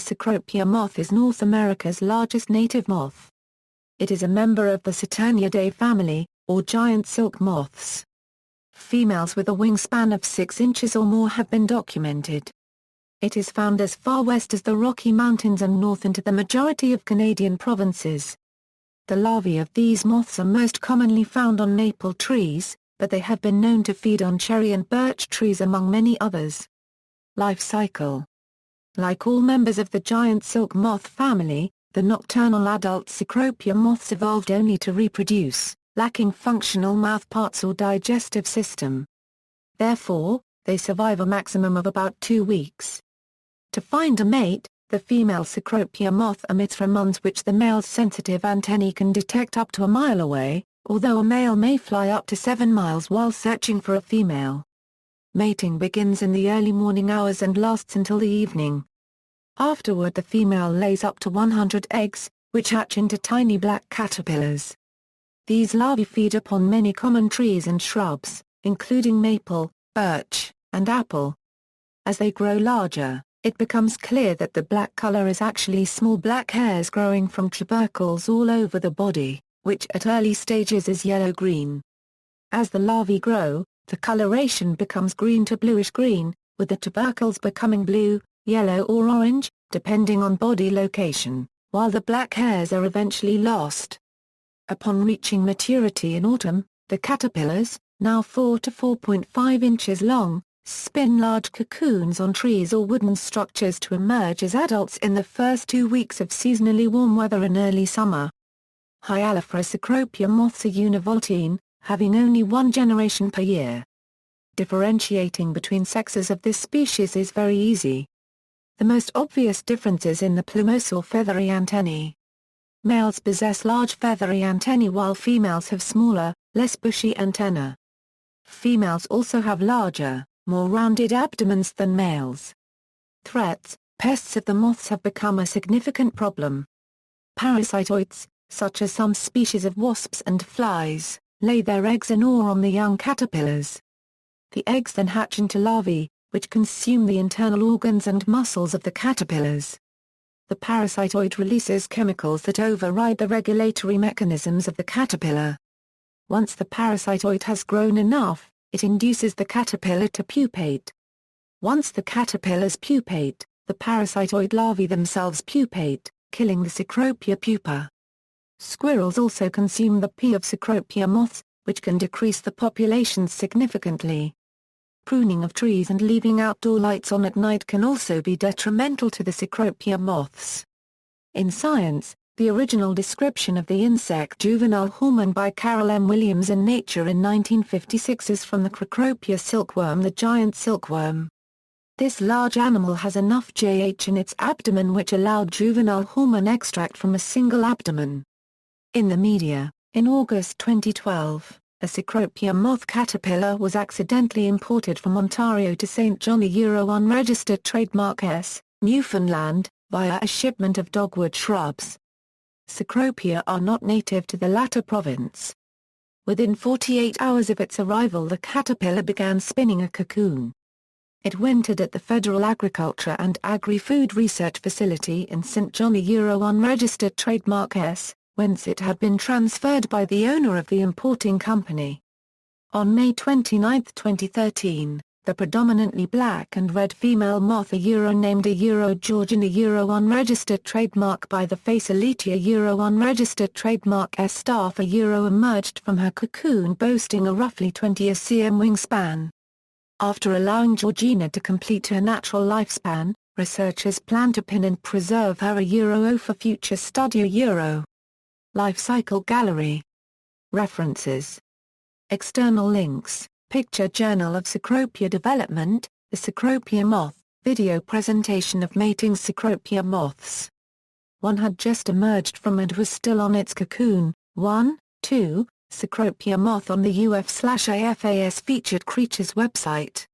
The Cecropia moth is North America's largest native moth. It is a member of the Saturniidae family, or giant silk moths. Females with a wingspan of 6 inches or more have been documented. It is found as far west as the Rocky Mountains and north into the majority of Canadian provinces. The larvae of these moths are most commonly found on maple trees, but they have been known to feed on cherry and birch trees among many others. Life cycle. Like all members of the giant silk moth family, the nocturnal adult Cecropia moths evolved only to reproduce, lacking functional mouthparts or digestive system. Therefore, they survive a maximum of about 2 weeks. To find a mate, the female Cecropia moth emits pheromones which the male's sensitive antennae can detect up to a mile away, although a male may fly up to 7 miles while searching for a female. Mating begins in the early morning hours and lasts until the evening. Afterward the female lays up to 100 eggs, which hatch into tiny black caterpillars. These larvae feed upon many common trees and shrubs, including maple, birch, and apple. As they grow larger, it becomes clear that the black color is actually small black hairs growing from tubercles all over the body, which at early stages is yellow-green. As the larvae grow, the coloration becomes green to bluish-green, with the tubercles becoming blue, yellow or orange, depending on body location, while the black hairs are eventually lost. Upon reaching maturity in autumn, the caterpillars, now 4 to 4.5 inches long, spin large cocoons on trees or wooden structures to emerge as adults in the first 2 weeks of seasonally warm weather in early summer. Hyalophora Cecropia moths are univoltine, having only one generation per year. Differentiating between sexes of this species is very easy. The most obvious difference is in the plumose or feathery antennae. Males possess large feathery antennae while females have smaller, less bushy antennae. Females also have larger, more rounded abdomens than males. Threats: pests of the moths have become a significant problem. Parasitoids, such as some species of wasps and flies, lay their eggs in or on the young caterpillars. The eggs then hatch into larvae, which consume the internal organs and muscles of the caterpillars. The parasitoid releases chemicals that override the regulatory mechanisms of the caterpillar. Once the parasitoid has grown enough, it induces the caterpillar to pupate. Once the caterpillars pupate, the parasitoid larvae themselves pupate, killing the Cecropia pupa. Squirrels also consume the pea of Cecropia moths, which can decrease the populations significantly. Pruning of trees and leaving outdoor lights on at night can also be detrimental to the Cecropia moths. In Science, the original description of the insect juvenile hormone by Carol M. Williams in Nature in 1956 is from the Cecropia silkworm, the giant silkworm. This large animal has enough JH in its abdomen which allowed juvenile hormone extract from a single abdomen. In the media, in August 2012, a Cecropia moth caterpillar was accidentally imported from Ontario to St. John unregistered trademark S, Newfoundland, via a shipment of dogwood shrubs. Cecropia are not native to the latter province. Within 48 hours of its arrival the caterpillar began spinning a cocoon. It wintered at the Federal Agriculture and Agri-Food Research Facility in St. John unregistered trademark S, whence it had been transferred by the owner of the importing company. On May 29, 2013, the predominantly black and red female moth named Georgian unregistered trademark by the Facilitia unregistered trademark S staff emerged from her cocoon boasting a roughly 20 cm wingspan. After allowing Georgina to complete her natural lifespan, researchers plan to pin and preserve her for future study. Life Cycle Gallery. References. External links: Picture Journal of Cecropia Development, The Cecropia Moth, video presentation of mating Cecropia moths. One had just emerged from and was still on its cocoon. 1, 2, Cecropia moth on the UF/AFAS featured creatures website.